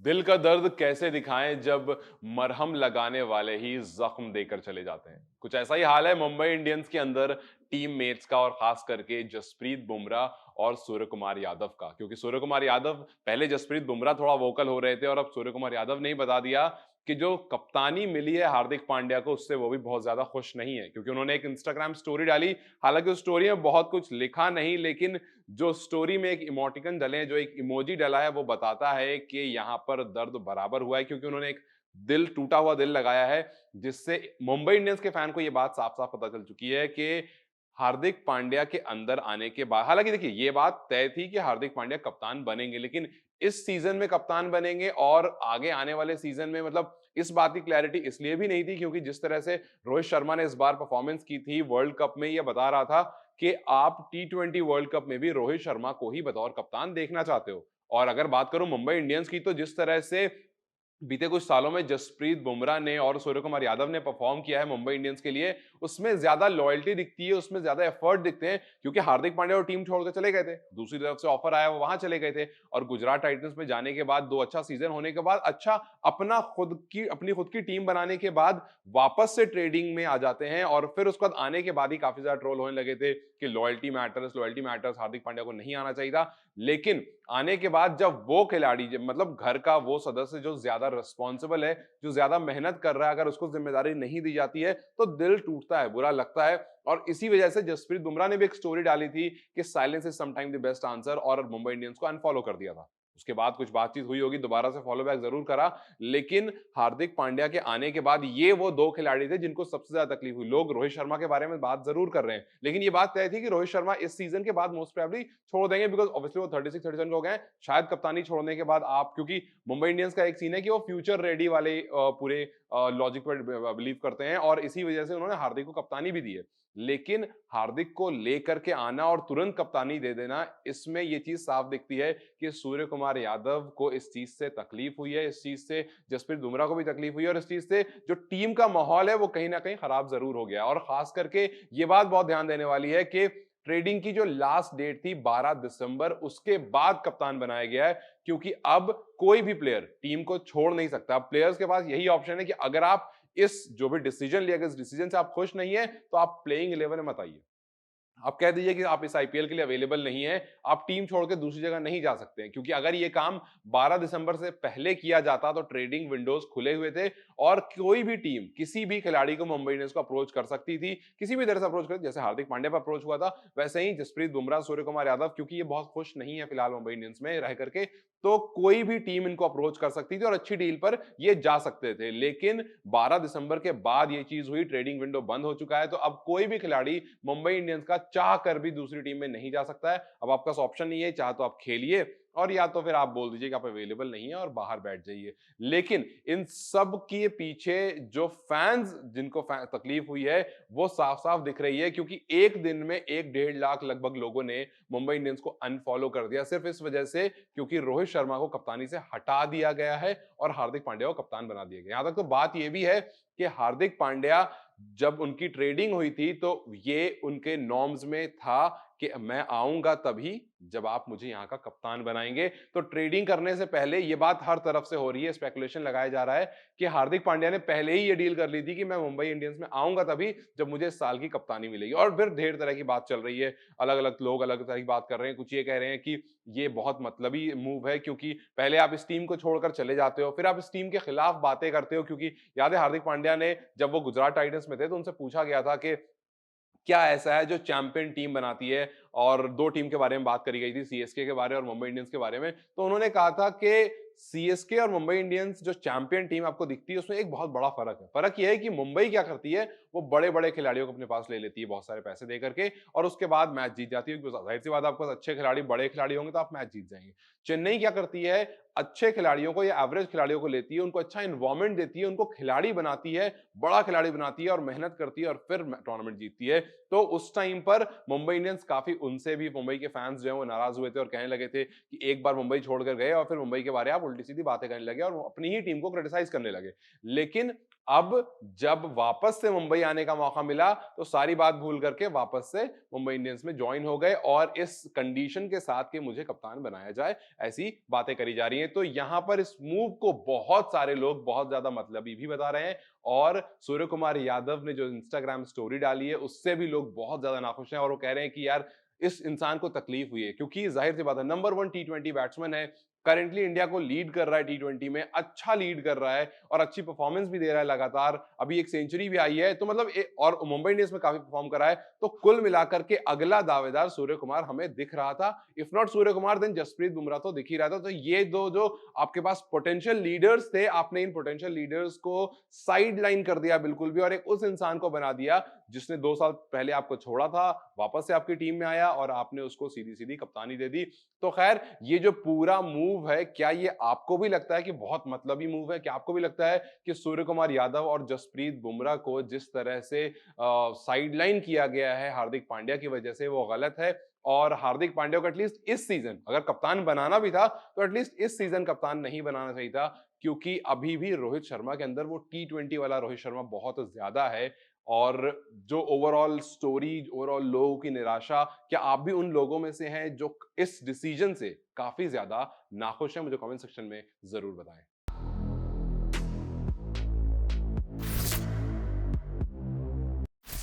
दिल का दर्द कैसे दिखाएं जब मरहम लगाने वाले ही जख्म देकर चले जाते हैं। कुछ ऐसा ही हाल है मुंबई इंडियंस के अंदर टीम मेट्स का और खास करके जसप्रीत बुमराह और सूर्य कुमार यादव का, क्योंकि सूर्य कुमार यादव पहले जसप्रीत बुमराह थोड़ा वोकल हो रहे थे और अब सूर्य कुमार यादव ने ही बता दिया कि जो कप्तानी मिली है हार्दिक पांड्या को उससे वो भी बहुत ज्यादा खुश नहीं है, क्योंकि उन्होंने एक इंस्टाग्राम स्टोरी डाली। हालांकि उस स्टोरी में बहुत कुछ लिखा नहीं, लेकिन जो स्टोरी में एक इमोटिकन डले हैं, जो एक इमोजी डला है, वो बताता है कि यहाँ पर दर्द बराबर हुआ है, क्योंकि उन्होंने एक दिल टूटा हुआ दिल लगाया है, जिससे मुंबई इंडियंस के फैन को ये बात साफ-साफ पता चल चुकी है कि हार्दिक पांड्या के अंदर आने के बाद, हालांकि देखिए ये बात तय थी कि हार्दिक पांड्या कप्तान बनेंगे, लेकिन इस सीजन में कप्तान बनेंगे और आगे आने वाले सीजन में, मतलब इस बात की क्लैरिटी इसलिए भी नहीं थी क्योंकि जिस तरह से रोहित शर्मा ने इस बार परफॉर्मेंस की थी वर्ल्ड कप में, ये बता रहा था कि आप टी20 वर्ल्ड कप में भी रोहित शर्मा को ही बतौर कप्तान देखना चाहते हो। और अगर बात करूं मुंबई इंडियंस की, तो जिस तरह से बीते कुछ सालों में जसप्रीत बुमराह ने और सूर्य कुमार यादव ने परफॉर्म किया है मुंबई इंडियंस के लिए, उसमें ज्यादा लॉयल्टी दिखती है, उसमें ज्यादा एफर्ट दिखते हैं, क्योंकि हार्दिक पांड्या और टीम छोड़कर चले गए थे, दूसरी तरफ से ऑफर आया वो वहां चले गए थे, और गुजरात टाइटंस में जाने के बाद, दो अच्छा सीजन होने के बाद, अच्छा अपनी खुद की टीम बनाने के बाद वापस से ट्रेडिंग में आ जाते हैं, और फिर उसके बाद आने के बाद ही काफी ज्यादा ट्रोल होने लगे थे कि लॉयल्टी मैटर्स, हार्दिक पांड्या को नहीं आना चाहिए था। लेकिन आने के बाद जब वो खिलाड़ी, मतलब घर का वो सदस्य जो ज्यादा रिस्पॉन्सिबल है, जो ज्यादा मेहनत कर रहा है, अगर उसको जिम्मेदारी नहीं दी जाती है तो दिल टूटता है, बुरा लगता है। और इसी वजह से जसप्रीत बुमराह ने भी एक स्टोरी डाली थी कि silence is sometime the best answer, और मुंबई इंडियंस को अनफॉलो कर दिया था। उसके बाद कुछ बातचीत हुई होगी, दोबारा से फॉलो बैक जरूर करा, लेकिन हार्दिक पांड्या के आने के बाद ये वो दो खिलाड़ी थे जिनको सबसे ज्यादा तकलीफ हुई। लोग रोहित शर्मा के बारे में बात जरूर कर रहे हैं, लेकिन ये बात तय थी कि रोहित शर्मा इस सीजन के बाद मोस्ट प्रोबेबली छोड़ देंगे, बिकॉज ऑब्वियसली वो 36-37 हो गए हैं। शायद कप्तानी छोड़ने के बाद आप, क्योंकि मुंबई इंडियंस का एक सीन है कि वो फ्यूचर रेडी वाले पूरे लॉजिक पर बिलीव करते हैं, और इसी वजह से उन्होंने हार्दिक को कप्तानी भी दी है। लेकिन हार्दिक को लेकर के आना और तुरंत कप्तानी दे देना, इसमें ये चीज साफ दिखती है कि सूर्य कुमार यादव को इस चीज से तकलीफ हुई है, इस चीज से जसप्रीत बुमराह को भी तकलीफ हुई है, और इस चीज से जो टीम का माहौल है वो कहीं ना कहीं खराब जरूर हो गया। और खास करके ये बात बहुत ध्यान देने वाली है कि ट्रेडिंग की जो लास्ट डेट थी 12 दिसंबर, उसके बाद कप्तान बनाया गया है, क्योंकि अब कोई भी प्लेयर टीम को छोड़ नहीं सकता। प्लेयर्स के पास यही ऑप्शन है कि अगर आप इस जो भी डिसीजन लिया गया, इस डिसीजन से आप खुश नहीं है, तो आप प्लेइंग 11 में मत आइए। आप कह दीजिए कि आप इस आईपीएल के लिए अवेलेबल नहीं है, आप टीम छोड़ के दूसरी जगह नहीं जा सकते हैं, क्योंकि अगर ये काम 12 दिसंबर से पहले किया जाता तो ट्रेडिंग विंडोज खुले हुए थे, और कोई भी टीम किसी भी खिलाड़ी को मुंबई इंडियंस को अप्रोच कर सकती थी, किसी भी तरह से अप्रोच कर, जैसे हार्दिक पांड्या पर अप्रोच हुआ था, वैसे ही जसप्रीत बुमराह, सूर्य कुमार यादव, क्योंकि ये बहुत खुश नहीं है फिलहाल मुंबई इंडियंस में रह करके, तो कोई भी टीम इनको अप्रोच कर सकती थी और अच्छी डील पर ये जा सकते थे। लेकिन 12 दिसंबर के बाद ये चीज हुई, ट्रेडिंग विंडो बंद हो चुका है, तो अब कोई भी खिलाड़ी मुंबई इंडियंस का चाह कर भी दूसरी टीम में नहीं जा सकता है। अब आपका ऑप्शन नहीं है, चाह तो आप खेलिए, और या तो फिर आप बोल दीजिए कि आप अवेलेबल नहीं है और बाहर बैठ जाइए। लेकिन इन सब के पीछे जो फैंस जिनको तकलीफ हुई है वो साफ साफ दिख रही है, क्योंकि एक दिन में 1-1.5 लाख लगभग लोगों ने मुंबई इंडियंस को अनफॉलो कर दिया, सिर्फ इस वजह से क्योंकि रोहित शर्मा को कप्तानी से हटा दिया गया है और हार्दिक पांड्या को कप्तान बना दिया गया। यहां तक तो बात यह भी है कि हार्दिक पांड्या, जब उनकी ट्रेडिंग हुई थी तो ये उनके नॉर्म्स में था कि मैं आऊंगा तभी जब आप मुझे यहां का कप्तान बनाएंगे। तो ट्रेडिंग करने से पहले ये बात हर तरफ से हो रही है, स्पेकुलेशन लगाया जा रहा है कि हार्दिक पांड्या ने पहले ही ये डील कर ली थी कि मैं मुंबई इंडियंस में आऊंगा तभी जब मुझे इस साल की कप्तानी मिलेगी। और फिर ढेर तरह की बात चल रही है, अलग अलग लोग अलग तरह की बात कर रहे हैं। कुछ ये कह रहे हैं कि ये बहुत मतलबी मूव है, क्योंकि पहले आप इस टीम को छोड़कर चले जाते हो, फिर आप इस टीम के खिलाफ बातें करते हो, क्योंकि याद है हार्दिक पांड्या ने जब वो गुजरात टाइटंस में थे तो उनसे पूछा गया था कि क्या ऐसा है जो चैंपियन टीम बनाती है, और दो टीम के बारे में बात करी गई थी, सीएसके के बारे और मुंबई इंडियंस के बारे में। तो उन्होंने कहा था कि सीएसके और मुंबई इंडियंस जो चैंपियन टीम आपको दिखती है उसमें एक बहुत बड़ा फर्क है। फर्क यह है कि मुंबई क्या करती है, वो बड़े बड़े खिलाड़ियों को अपने पास ले लेती है बहुत सारे पैसे दे करके, और उसके बाद मैच जीत जाती है, क्योंकि जाहिर सी बात है आपके पास अच्छे खिलाड़ी, बड़े खिलाड़ी होंगे तो आप मैच जीत जाएंगे। चेन्नई क्या करती है, अच्छे खिलाड़ियों को या एवरेज खिलाड़ियों को लेती है, उनको अच्छा इन्वायरमेंट देती है, उनको खिलाड़ी बनाती है, बड़ा खिलाड़ी बनाती है और मेहनत करती है, और फिर टूर्नामेंट जीतती है। तो उस टाइम पर मुंबई इंडियंस काफी, उनसे भी मुंबई के फैंस जो है वो नाराज हुए थे और कहने लगे थे कि एक बार मुंबई छोड़कर गए और फिर मुंबई के बारे में आप उल्टी सीधी बातें करने लगे और अपनी ही टीम को क्रिटिसाइज करने लगे। लेकिन अब जब वापस से मुंबई आने का मौका मिला तो सारी बात भूल करके वापस से मुंबई इंडियंस में ज्वाइन हो गए और इस कंडीशन के साथ कि मुझे कप्तान बनाया जाए, ऐसी बातें करी जा रही हैं। तो यहां पर इस मूव को बहुत सारे लोग बहुत ज्यादा मतलबी भी बता रहे हैं और सूर्य कुमार यादव ने जो इंस्टाग्राम स्टोरी डाली है उससे भी लोग बहुत ज्यादा नाखुश हैं और वो कह रहे हैं कि यार इस इंसान को तकलीफ हुई है क्योंकि जाहिर सी बात है नंबर 1 टी20 बैट्समैन है, करेंटली इंडिया को लीड कर रहा है टी20 में, अच्छा लीड कर रहा है और अच्छी परफॉर्मेंस भी दे रहा है लगातार। अभी एक सेंचुरी भी आई है तो मतलब और मुंबई इंडियंस में काफी परफॉर्म करा है। तो कुल मिलाकर के अगला दावेदार सूर्य कुमार हमें दिख रहा था। If not Surya Kumar then Jasprit Bumrah तो दिख ही रहा था। तो ये दो जो आपके पास पोटेंशियल लीडर्स थे, आपने इन पोटेंशियल लीडर्स को साइड लाइन कर दिया बिल्कुल भी और एक उस इंसान को बना दिया जिसने 2 साल पहले आपको छोड़ा था, वापस से आपकी टीम में आया और आपने उसको सीधी सीधी कप्तानी दे दी। तो खैर ये जो पूरा मूव है, क्या ये आपको भी लगता है कि बहुत मतलबी मूव है? क्या आपको भी लगता है कि सूर्य कुमार यादव और जसप्रीत बुमराह को जिस तरह से साइडलाइन किया गया है हार्दिक पांड्या की वजह से वो गलत है और हार्दिक पांड्या को एटलीस्ट इस सीजन अगर कप्तान बनाना भी था तो एटलीस्ट इस सीजन कप्तान नहीं बनाना चाहिए था क्योंकि अभी भी रोहित शर्मा के अंदर वो टी20 वाला रोहित शर्मा बहुत ज्यादा है और जो ओवरऑल स्टोरी, ओवरऑल लोगों की निराशा, क्या आप भी उन लोगों में से हैं जो इस डिसीजन से काफी ज्यादा नाखुश हैं? मुझे कमेंट सेक्शन में जरूर बताएं।